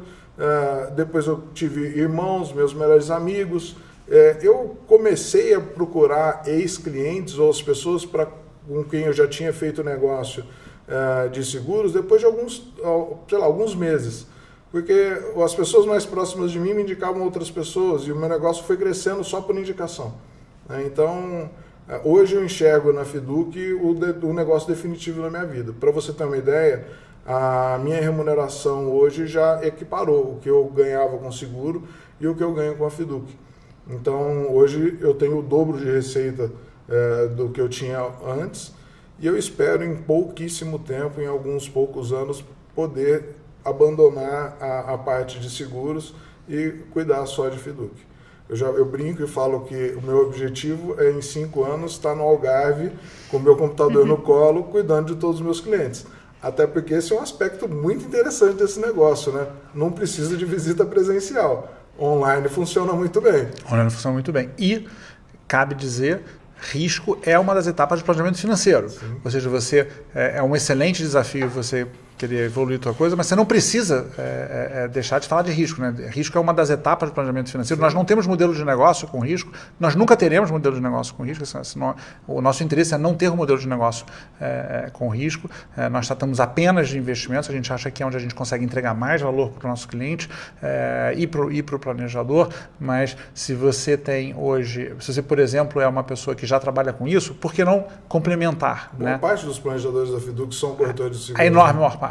depois eu tive irmãos, meus melhores amigos. Eu comecei a procurar ex-clientes ou as pessoas com quem eu já tinha feito negócio de seguros depois de alguns meses. Porque as pessoas mais próximas de mim me indicavam outras pessoas e o meu negócio foi crescendo só por indicação. Então, hoje eu enxergo na Fiduc o negócio definitivo na minha vida. Para você ter uma ideia, a minha remuneração hoje já equiparou o que eu ganhava com seguro e o que eu ganho com a Fiduc. Então, hoje eu tenho o dobro de receita do que eu tinha antes e eu espero em pouquíssimo tempo, em alguns poucos anos, poder abandonar a parte de seguros e cuidar só de Fiduc. Eu brinco e falo que o meu objetivo é, em 5 anos, estar no Algarve, com o meu computador no colo, cuidando de todos os meus clientes. Até porque esse é um aspecto muito interessante desse negócio, né? Não precisa de visita presencial. Online funciona muito bem. Online funciona muito bem. E, cabe dizer, risco é uma das etapas do planejamento financeiro. Sim. Ou seja, é um excelente desafio você querer evoluir tua coisa, mas você não precisa deixar de falar de risco, né? Risco é uma das etapas do planejamento financeiro. Sim. Nós não temos modelo de negócio com risco, nós nunca teremos modelo de negócio com risco. O nosso interesse é não ter um modelo de negócio com risco. Nós tratamos apenas de investimentos, a gente acha que é onde a gente consegue entregar mais valor para o nosso cliente e para o planejador, mas se você tem hoje, se você, por exemplo, é uma pessoa que já trabalha com isso, por que não complementar? Boa parte dos planejadores da Fiduc são corretores de seguros. A enorme maior parte.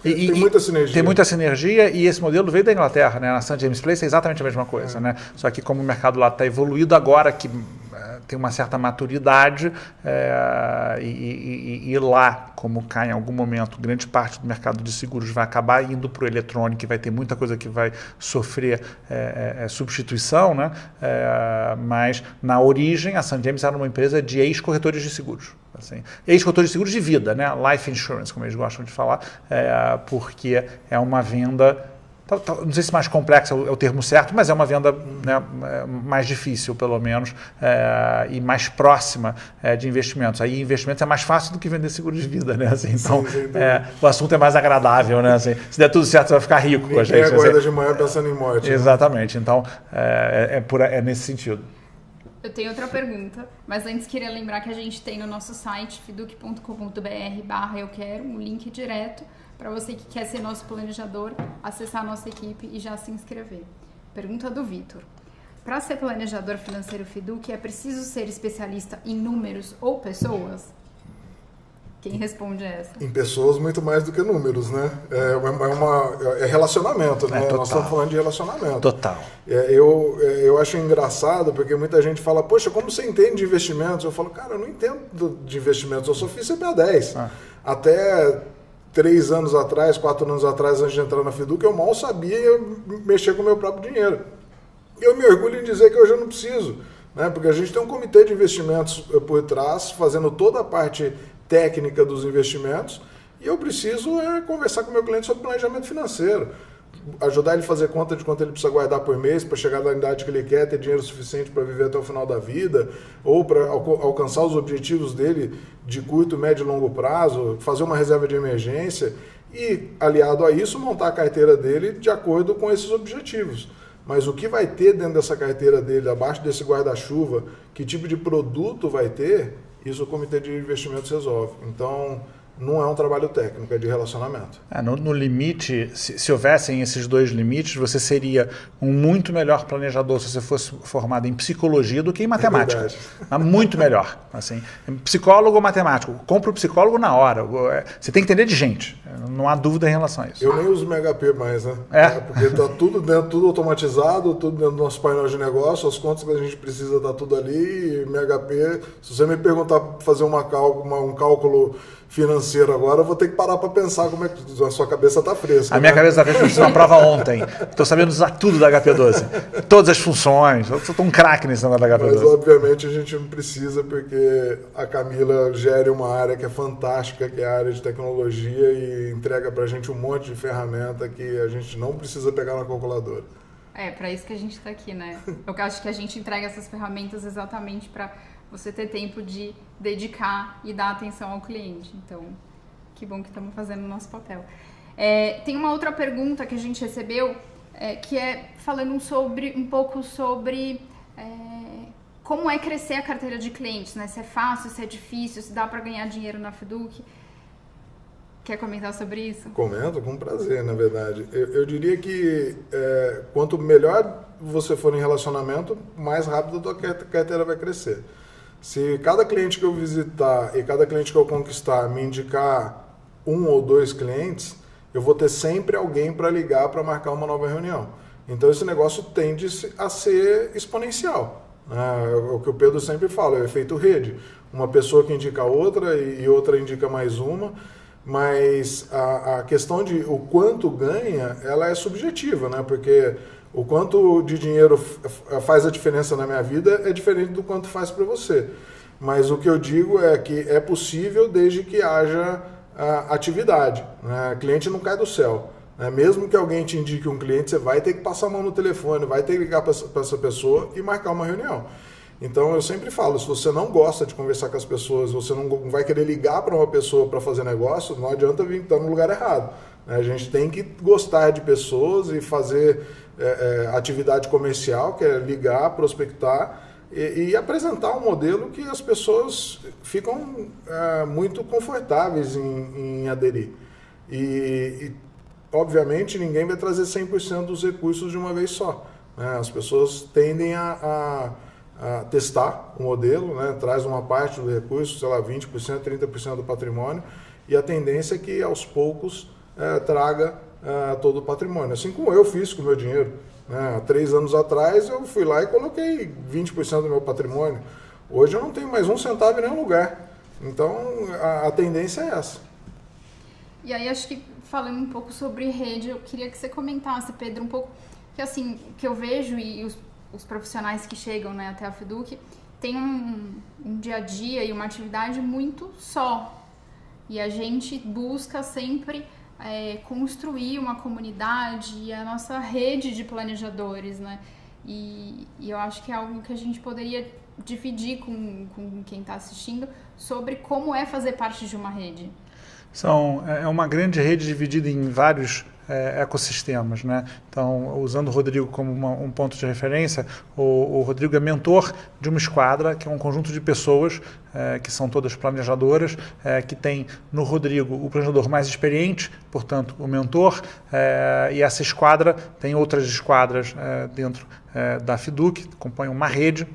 Tem muita sinergia. Tem muita sinergia e esse modelo veio da Inglaterra, né? Na St. James Place é exatamente a mesma coisa, né? Só que como o mercado lá está evoluído agora, que tem uma certa maturidade e lá, como cai em algum momento, grande parte do mercado de seguros vai acabar indo para o eletrônico e vai ter muita coisa que vai sofrer substituição, né? Mas na origem a St. James era uma empresa de ex-corretores de seguros. Assim, ex-corretores de seguros de vida, né? Life insurance, como eles gostam de falar, porque é uma venda, não sei se mais complexa é o termo certo, mas é uma venda, né, mais difícil, pelo menos, e mais próxima de investimentos. Aí investimentos é mais fácil do que vender seguro de vida, né? Assim, então, o assunto é mais agradável, né? Assim, se der tudo certo, você vai ficar rico com a gente. Acorda de manhã pensando em morte. Exatamente. Né? Então, é nesse sentido. Eu tenho outra pergunta, mas antes queria lembrar que a gente tem no nosso site fiduc.com.br/eu-quero um link direto para você que quer ser nosso planejador, acessar a nossa equipe e já se inscrever. Pergunta do Vitor. Para ser planejador financeiro Fiduc, é preciso ser especialista em números ou pessoas? Quem responde essa? Em pessoas, muito mais do que números, né? É relacionamento, né? Nós estamos falando de relacionamento. Total. Eu acho engraçado, porque muita gente fala, poxa, como você entende de investimentos? Eu falo, cara, eu não entendo de investimentos, eu só fiz CPA 10. Até 3 anos atrás, 4 anos atrás, antes de entrar na Fiduc, eu mal sabia mexer com o meu próprio dinheiro. E eu me orgulho em dizer que hoje eu não preciso, né? Porque a gente tem um comitê de investimentos por trás, fazendo toda a parte técnica dos investimentos, e eu preciso conversar com o meu cliente sobre planejamento financeiro, ajudar ele a fazer conta de quanto ele precisa guardar por mês para chegar na idade que ele quer, ter dinheiro suficiente para viver até o final da vida, ou para alcançar os objetivos dele de curto, médio e longo prazo, fazer uma reserva de emergência e, aliado a isso, montar a carteira dele de acordo com esses objetivos. Mas o que vai ter dentro dessa carteira dele, abaixo desse guarda-chuva, que tipo de produto vai ter, isso o comitê de investimentos resolve. Então, não é um trabalho técnico, é de relacionamento. No limite, se houvessem esses dois limites, você seria um muito melhor planejador se você fosse formado em psicologia do que em matemática. Muito melhor. Assim, psicólogo ou matemático. Compra o psicólogo na hora. Você tem que entender de gente. Não há dúvida em relação a isso. Eu nem uso MHP mais, né? Porque está tudo dentro, tudo automatizado, tudo dentro do nosso painel de negócio, as contas que a gente precisa tá tudo ali. E MHP, se você me perguntar para fazer um cálculo financeiro agora, eu vou ter que parar para pensar como é que a sua cabeça está fresca. A minha cabeça está fresca, eu fiz uma prova ontem. Estou sabendo usar tudo da HP12. Todas as funções. Eu sou um craque nesse negócio da HP12. Mas, obviamente, a gente não precisa, porque a Camila gere uma área que é fantástica, que é a área de tecnologia, e entrega para a gente um monte de ferramenta que a gente não precisa pegar na calculadora. Para isso que a gente está aqui, né? Eu acho que a gente entrega essas ferramentas exatamente para você ter tempo de dedicar e dar atenção ao cliente. Então, que bom que estamos fazendo o nosso papel. Tem uma outra pergunta que a gente recebeu, que é falando um pouco sobre como é crescer a carteira de clientes, né? Se é fácil, se é difícil, se dá para ganhar dinheiro na Fiduc. Quer comentar sobre isso? Comento, com prazer, na verdade. Eu diria que quanto melhor você for em relacionamento, mais rápido a tua carteira vai crescer. Se cada cliente que eu visitar e cada cliente que eu conquistar me indicar 1 ou 2 clientes, eu vou ter sempre alguém para ligar para marcar uma nova reunião. Então esse negócio tende a ser exponencial. O que o Pedro sempre fala, é o efeito rede. Uma pessoa que indica outra e outra indica mais uma, mas a questão de o quanto ganha, ela é subjetiva, né? Porque o quanto de dinheiro faz a diferença na minha vida é diferente do quanto faz para você. Mas o que eu digo é que é possível desde que haja atividade, né? Cliente não cai do céu, né? Mesmo que alguém te indique um cliente, você vai ter que passar a mão no telefone, vai ter que ligar para essa pessoa e marcar uma reunião. Então eu sempre falo, se você não gosta de conversar com as pessoas, você não vai querer ligar para uma pessoa para fazer negócio, não adianta vir estar no lugar errado. A gente tem que gostar de pessoas e fazer atividade comercial, que é ligar, prospectar e apresentar um modelo que as pessoas ficam muito confortáveis em aderir. E, obviamente, ninguém vai trazer 100% dos recursos de uma vez só, né? As pessoas tendem a testar o modelo, né? Traz uma parte do recurso, sei lá, 20%, 30% do patrimônio, e a tendência é que, aos poucos, traga todo o patrimônio. Assim como eu fiz com o meu dinheiro, né? Há 3 anos atrás eu fui lá e coloquei 20% do meu patrimônio. Hoje eu não tenho mais 1 centavo em nenhum lugar. Então, a tendência é essa. E aí, acho que falando um pouco sobre rede, eu queria que você comentasse, Pedro, um pouco, que assim, que eu vejo e os profissionais que chegam, né, até a FIDUC, tem um dia a dia e uma atividade muito só. E a gente busca sempre construir uma comunidade e a nossa rede de planejadores, né? E eu acho que é algo que a gente poderia dividir com quem está assistindo sobre como é fazer parte de uma rede. É uma grande rede dividida em vários ecossistemas, né? Então, usando o Rodrigo como um ponto de referência, o Rodrigo é mentor de uma esquadra, que é um conjunto de pessoas que são todas planejadoras, que tem no Rodrigo o planejador mais experiente, portanto, o mentor, e essa esquadra tem outras esquadras dentro da FIDUC, que compõem uma rede.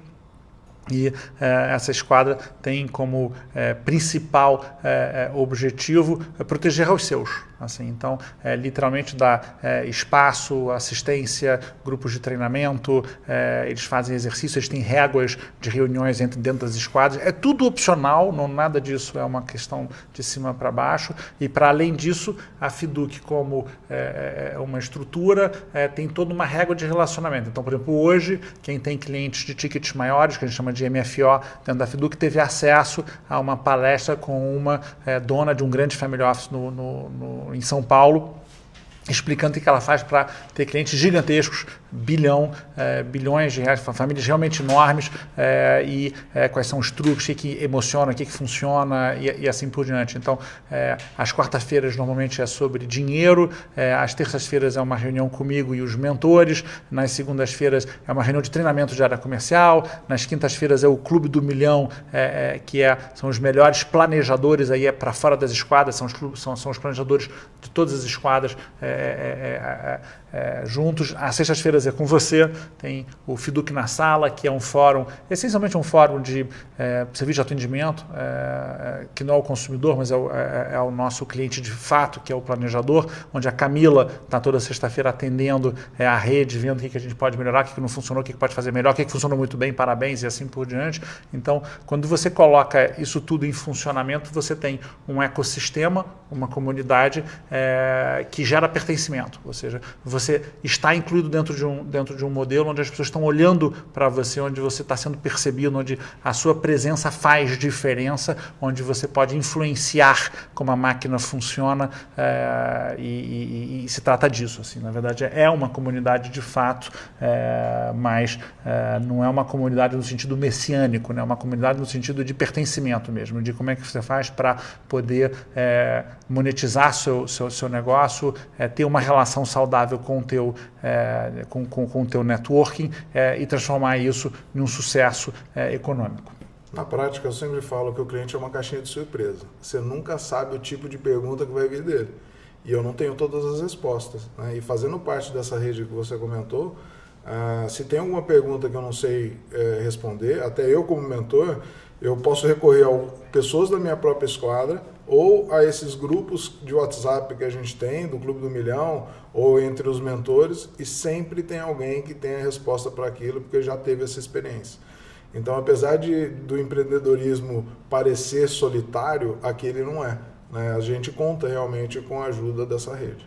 E essa esquadra tem como principal objetivo proteger aos seus. Assim, então, literalmente dá espaço, assistência, grupos de treinamento, eles fazem exercícios, eles têm réguas de reuniões dentro das esquadras. É tudo opcional, nada disso é uma questão de cima para baixo. E, para além disso, a FIDUC, como uma estrutura, tem toda uma régua de relacionamento. Então, por exemplo, hoje, quem tem clientes de tickets maiores, que a gente chama de MFO, dentro da FIDUC, teve acesso a uma palestra com uma dona de um grande family office em São Paulo, explicando o que ela faz para ter clientes gigantescos, bilhões de reais, famílias realmente enormes, e quais são os truques, o que emociona, o que funciona e assim por diante. Então, às quartas-feiras normalmente é sobre dinheiro, às terças-feiras é uma reunião comigo e os mentores, nas segundas-feiras é uma reunião de treinamento de área comercial, nas quintas-feiras é o Clube do Milhão, são os melhores planejadores, aí é para fora das esquadras, são os planejadores de todas as esquadras, juntos. Às sextas-feiras é com você, tem o FIDUC na Sala, que é um fórum, essencialmente um fórum de serviço de atendimento, que não é o consumidor, mas é o nosso cliente de fato, que é o planejador, onde a Camila está toda sexta-feira atendendo a rede, vendo o que a gente pode melhorar, o que não funcionou, o que pode fazer melhor, o que funcionou muito bem, parabéns, e assim por diante. Então, quando você coloca isso tudo em funcionamento, você tem um ecossistema, uma comunidade que gera pertencimento, ou seja, você está incluído dentro de um modelo onde as pessoas estão olhando para você, onde você está sendo percebido, onde a sua presença faz diferença, onde você pode influenciar como a máquina funciona, e se trata disso. Assim, na verdade, é uma comunidade de fato, mas não é uma comunidade no sentido messiânico, né? É uma comunidade no sentido de pertencimento mesmo, de como é que você faz para poder monetizar seu negócio, ter uma relação saudável com o teu networking, e transformar isso em um sucesso econômico. Na prática, eu sempre falo que o cliente é uma caixinha de surpresa. Você nunca sabe o tipo de pergunta que vai vir dele. E eu não tenho todas as respostas, né? E fazendo parte dessa rede que você comentou, se tem alguma pergunta que eu não sei responder, até eu como mentor, eu posso recorrer a pessoas da minha própria esquadra ou a esses grupos de WhatsApp que a gente tem, do Clube do Milhão, ou entre os mentores, e sempre tem alguém que tem a resposta para aquilo, porque já teve essa experiência. Então, apesar do empreendedorismo parecer solitário, aqui ele não é, né? A gente conta realmente com a ajuda dessa rede.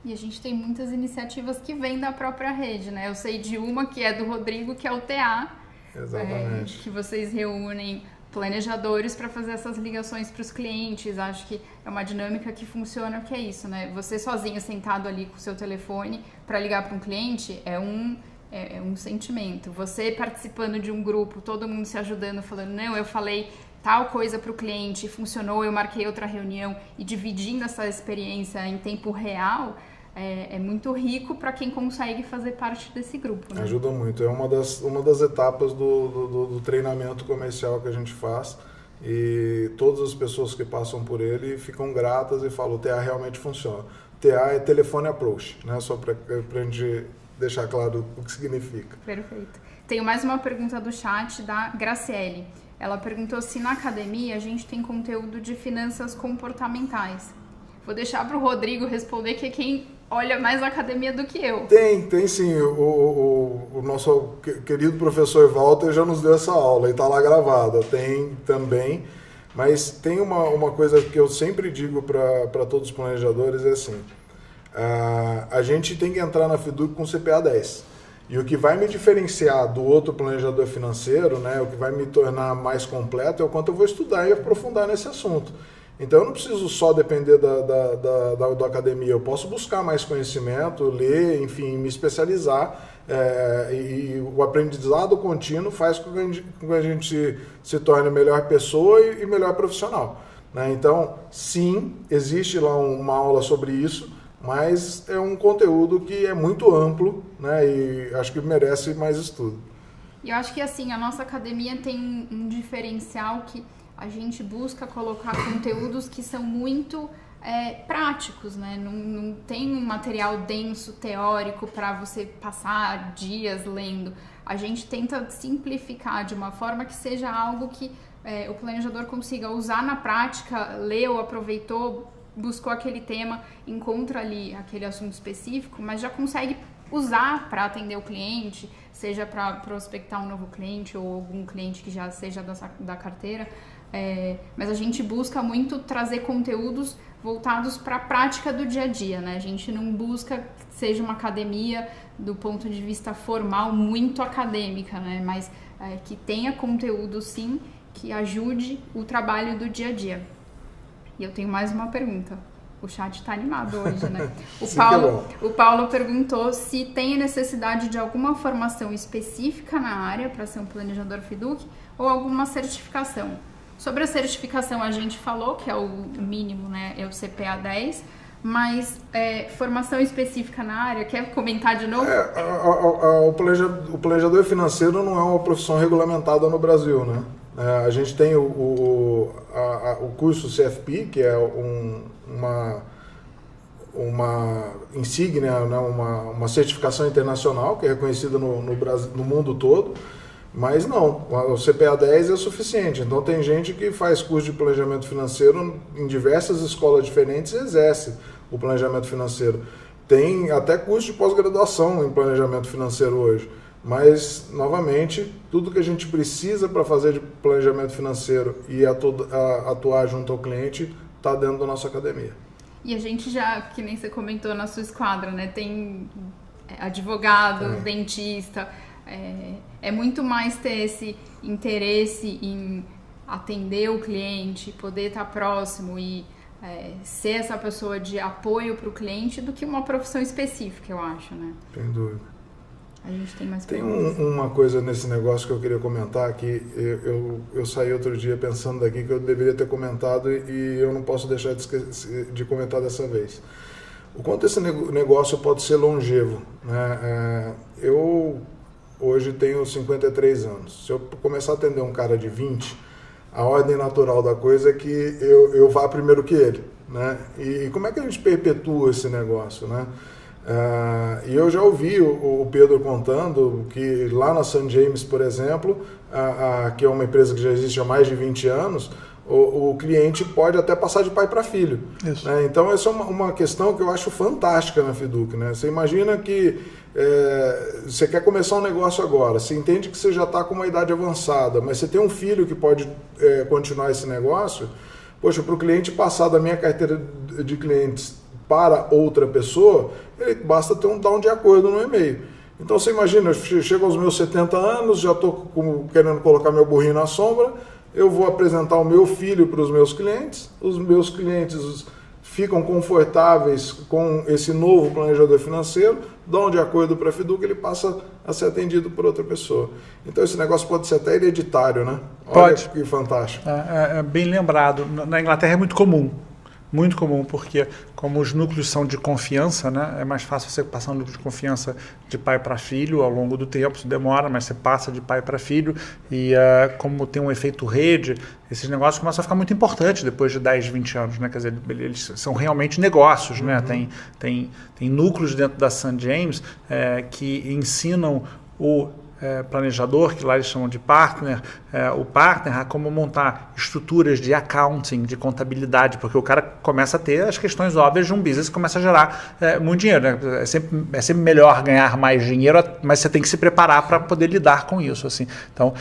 E a gente tem muitas iniciativas que vêm da própria rede, né? Eu sei de uma que é do Rodrigo, que é o TA. Exatamente. Que vocês reúnem planejadores para fazer essas ligações para os clientes. Acho que é uma dinâmica que funciona, que é isso, né? Você sozinho, sentado ali com o seu telefone para ligar para um cliente, é um sentimento. Você participando de um grupo, todo mundo se ajudando, falando, não, eu falei tal coisa para o cliente, funcionou, eu marquei outra reunião, e dividindo essa experiência em tempo real, é muito rico para quem consegue fazer parte desse grupo, né? Ajuda muito. É uma das etapas do treinamento comercial que a gente faz, e todas as pessoas que passam por ele ficam gratas e falam, o TA realmente funciona. TA é telefone approach, né? Só para a gente deixar claro o que significa. Perfeito. Tenho mais uma pergunta do chat da Graciele. Ela perguntou se na academia a gente tem conteúdo de finanças comportamentais. Vou deixar para o Rodrigo responder, que é quem olha mais a academia do que eu. Tem sim. O nosso querido professor Walter já nos deu essa aula e está lá gravada. Tem também. Mas tem uma coisa que eu sempre digo para todos os planejadores, é assim, a gente tem que entrar na FIDUC com CPA 10. E o que vai me diferenciar do outro planejador financeiro, né, o que vai me tornar mais completo é o quanto eu vou estudar e aprofundar nesse assunto. Então eu não preciso só depender da academia, eu posso buscar mais conhecimento, ler, enfim, me especializar. E o aprendizado contínuo faz com que a gente se torne melhor pessoa e melhor profissional, né? Então, sim, existe lá uma aula sobre isso, mas é um conteúdo que é muito amplo, né? E acho que merece mais estudo. E eu acho que assim, a nossa academia tem um diferencial que a gente busca colocar conteúdos que são muito práticos, né? Não tem um material denso, teórico, para você passar dias lendo. A gente tenta simplificar de uma forma que seja algo que o planejador consiga usar na prática, leu, aproveitou, buscou aquele tema, encontra ali aquele assunto específico, mas já consegue usar para atender o cliente, seja para prospectar um novo cliente ou algum cliente que já seja da carteira. Mas a gente busca muito trazer conteúdos voltados para a prática do dia a dia, né? A gente não busca que seja uma academia do ponto de vista formal muito acadêmica, né? Mas que tenha conteúdo, sim, que ajude o trabalho do dia a dia. E eu tenho mais uma pergunta. O chat está animado hoje, né? O Paulo perguntou se tem necessidade de alguma formação específica na área para ser um planejador FIDUC ou alguma certificação. Sobre a certificação a gente falou que é o mínimo, né? É o CPA 10, mas formação específica na área, quer comentar de novo? O planejador financeiro não é uma profissão regulamentada no Brasil, né? A gente tem o curso CFP, que é uma insígnia, né? uma certificação internacional que é reconhecida no Brasil, no mundo todo. Mas não, o CPA 10 é suficiente. Então tem gente que faz curso de planejamento financeiro em diversas escolas diferentes e exerce o planejamento financeiro. Tem até curso de pós-graduação em planejamento financeiro hoje. Mas, novamente, tudo que a gente precisa para fazer de planejamento financeiro e atuar junto ao cliente está dentro da nossa academia. E a gente já, que nem você comentou na sua esquadra, né? Tem advogado, dentista. É muito mais ter esse interesse em atender o cliente, poder estar próximo e ser essa pessoa de apoio para o cliente do que uma profissão específica, eu acho, né? Sem dúvida. A gente tem mais Tem uma coisa nesse negócio que eu queria comentar, que eu saí outro dia pensando daqui que eu deveria ter comentado e eu não posso deixar de comentar dessa vez. O quanto esse negócio pode ser longevo, né? Eu hoje tenho 53 anos. Se eu começar a atender um cara de 20, a ordem natural da coisa é que eu vá primeiro que ele, né? E como é que a gente perpetua esse negócio, né? E eu já ouvi o Pedro contando que lá na St. James, por exemplo, que é uma empresa que já existe há mais de 20 anos, o cliente pode até passar de pai para filho. Né? Então essa é uma questão que eu acho fantástica na FIDUC. Né? Você imagina que você quer começar um negócio agora, você entende que você já está com uma idade avançada, mas você tem um filho que pode continuar esse negócio. Poxa, para o cliente passar da minha carteira de clientes para outra pessoa, ele basta ter um down de acordo no e-mail. Então você imagina, eu chego aos meus 70 anos, já estou querendo colocar meu burrinho na sombra, eu vou apresentar o meu filho para os meus clientes ficam confortáveis com esse novo planejador financeiro, dão de acordo para a FIDUC, ele passa a ser atendido por outra pessoa. Então esse negócio pode ser até hereditário, né? Olha pode. Que fantástico. É bem lembrado. Na Inglaterra é muito comum. Muito comum, porque como os núcleos são de confiança, né, é mais fácil você passar um núcleo de confiança de pai para filho ao longo do tempo, isso demora, mas você passa de pai para filho e como tem um efeito rede, esses negócios começam a ficar muito importantes depois de 10, 20 anos, né, quer dizer, eles são realmente negócios, né, tem núcleos dentro da St. James que ensinam o planejador, que lá eles chamam de partner, o partner, a como montar estruturas de accounting, de contabilidade, porque o cara começa a ter as questões óbvias de um business que começa a gerar muito dinheiro. Né? É sempre melhor ganhar mais dinheiro, mas você tem que se preparar para poder lidar com isso. Assim. Então,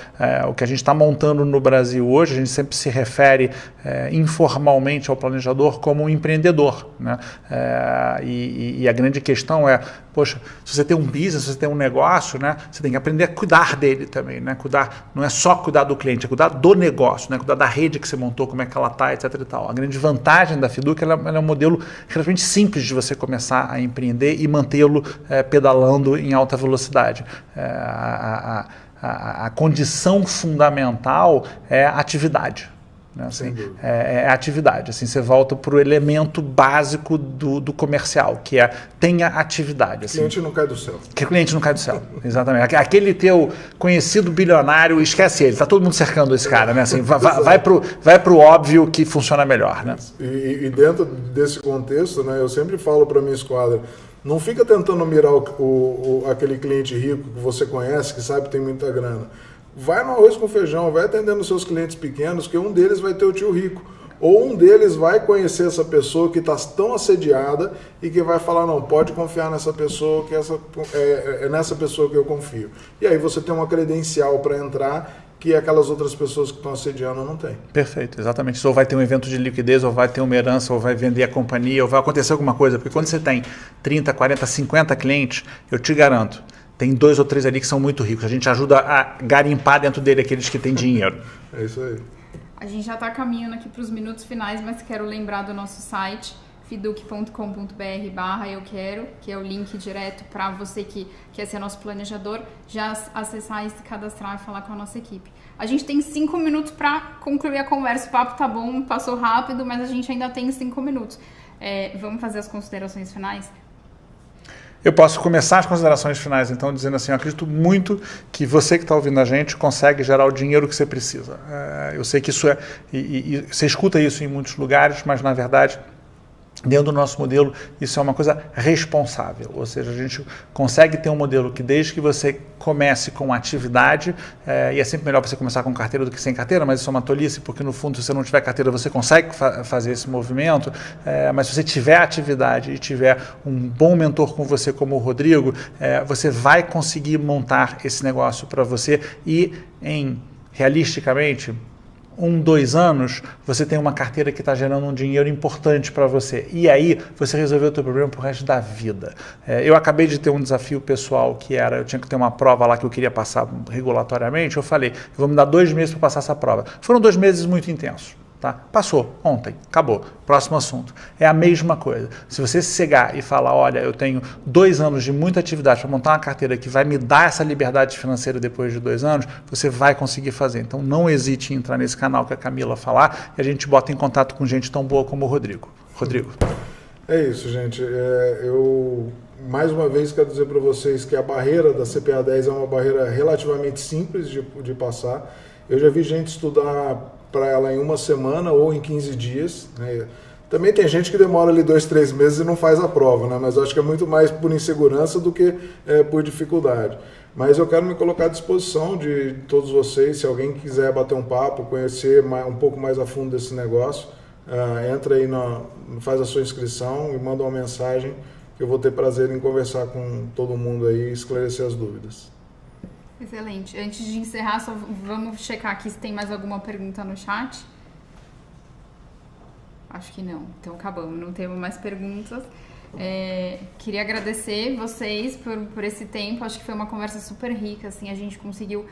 o que a gente está montando no Brasil hoje, a gente sempre se refere informalmente ao planejador como um empreendedor. Né? E a grande questão é, poxa, se você tem um business, se você tem um negócio, né, você tem que aprender a cuidar dele também. Né? Cuidar, não é só cuidar do cliente, é cuidar do negócio, né? Cuidar da rede que você montou, como é que ela está, etc. E tal. A grande vantagem da Fiduc ela é um modelo relativamente simples de você começar a empreender e mantê-lo pedalando em alta velocidade. A condição fundamental é a atividade. Né? Assim, é atividade. Assim, você volta para o elemento básico do comercial, que é tenha atividade. Assim. O cliente não cai do céu. Que o cliente não cai do céu, exatamente. Aquele teu conhecido bilionário, esquece ele, está todo mundo cercando esse cara. Né? Assim, vai para o óbvio que funciona melhor. Né? E dentro desse contexto, né, eu sempre falo para a minha esquadra, não fica tentando mirar aquele cliente rico que você conhece, que sabe que tem muita grana. Vai no arroz com feijão, vai atendendo os seus clientes pequenos, que um deles vai ter o tio rico. Ou um deles vai conhecer essa pessoa que está tão assediada e que vai falar, não, pode confiar nessa pessoa, que é nessa pessoa que eu confio. E aí você tem uma credencial para entrar que aquelas outras pessoas que estão assediando não têm. Perfeito, exatamente. Ou vai ter um evento de liquidez, ou vai ter uma herança, ou vai vender a companhia, ou vai acontecer alguma coisa. Porque quando você tem 30, 40, 50 clientes, eu te garanto, tem 2 ou 3 ali que são muito ricos. A gente ajuda a garimpar dentro dele aqueles que têm dinheiro. É isso aí. A gente já está caminhando aqui para os minutos finais, mas quero lembrar do nosso site, fiduc.com.br/eu quero, que é o link direto para você que quer ser nosso planejador, já acessar e se cadastrar e falar com a nossa equipe. A gente tem 5 minutos para concluir a conversa. O papo tá bom, passou rápido, mas a gente ainda tem 5 minutos. Vamos fazer as considerações finais? Eu posso começar as considerações finais, então, dizendo assim, eu acredito muito que você que está ouvindo a gente consegue gerar o dinheiro que você precisa. Eu sei que isso e você escuta isso em muitos lugares, mas, na verdade, dentro do nosso modelo, isso é uma coisa responsável. Ou seja, a gente consegue ter um modelo que, desde que você comece com atividade, e é sempre melhor você começar com carteira do que sem carteira, mas isso é uma tolice, porque no fundo, se você não tiver carteira, você consegue fazer esse movimento, mas se você tiver atividade e tiver um bom mentor com você, como o Rodrigo, você vai conseguir montar esse negócio para você e, realisticamente, 1, 2 anos, você tem uma carteira que está gerando um dinheiro importante para você. E aí, você resolveu o teu problema pro resto da vida. Eu acabei de ter um desafio pessoal que era, eu tinha que ter uma prova lá que eu queria passar regulatoriamente. Eu falei, eu vou me dar 2 meses para passar essa prova. Foram 2 meses muito intensos. Tá? Passou, ontem, acabou. Próximo assunto. É a mesma coisa. Se você se cegar e falar, olha, eu tenho 2 anos de muita atividade para montar uma carteira que vai me dar essa liberdade financeira depois de 2 anos, você vai conseguir fazer. Então não hesite em entrar nesse canal que a Camila falar e a gente bota em contato com gente tão boa como o Rodrigo. Rodrigo. É isso, gente. Eu, mais uma vez, quero dizer para vocês que a barreira da CPA 10 é uma barreira relativamente simples de passar. Eu já vi gente estudar para ela em 1 semana ou em 15 dias. Né? Também tem gente que demora ali 2, 3 meses e não faz a prova, né? Mas eu acho que é muito mais por insegurança do que por dificuldade. Mas eu quero me colocar à disposição de todos vocês, se alguém quiser bater um papo, conhecer um pouco mais a fundo desse negócio, entra aí, faz a sua inscrição e manda uma mensagem que eu vou ter prazer em conversar com todo mundo aí e esclarecer as dúvidas. Excelente. Antes de encerrar, só vamos checar aqui se tem mais alguma pergunta no chat. Acho que não. Então acabamos, não temos mais perguntas. Queria agradecer vocês por esse tempo. Acho que foi uma conversa super rica. Assim, a gente conseguiu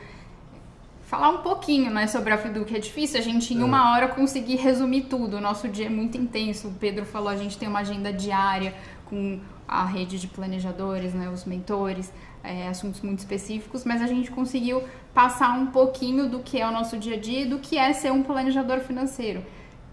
falar um pouquinho, né, sobre a Fiduc. É difícil a gente em 1 hora conseguir resumir tudo. O nosso dia é muito intenso. O Pedro falou, a gente tem uma agenda diária com a rede de planejadores, né, os mentores, assuntos muito específicos, mas a gente conseguiu passar um pouquinho do que é o nosso dia a dia e do que é ser um planejador financeiro.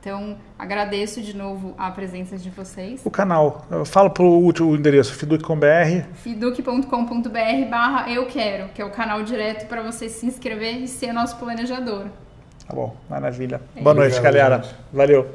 Então, agradeço de novo a presença de vocês. O canal, fala para o endereço, fiduc.com.br. fiduc.com.br/eu quero, que é o canal direto para você se inscrever e ser nosso planejador. Tá bom, maravilha. Boa noite, galera. Valeu.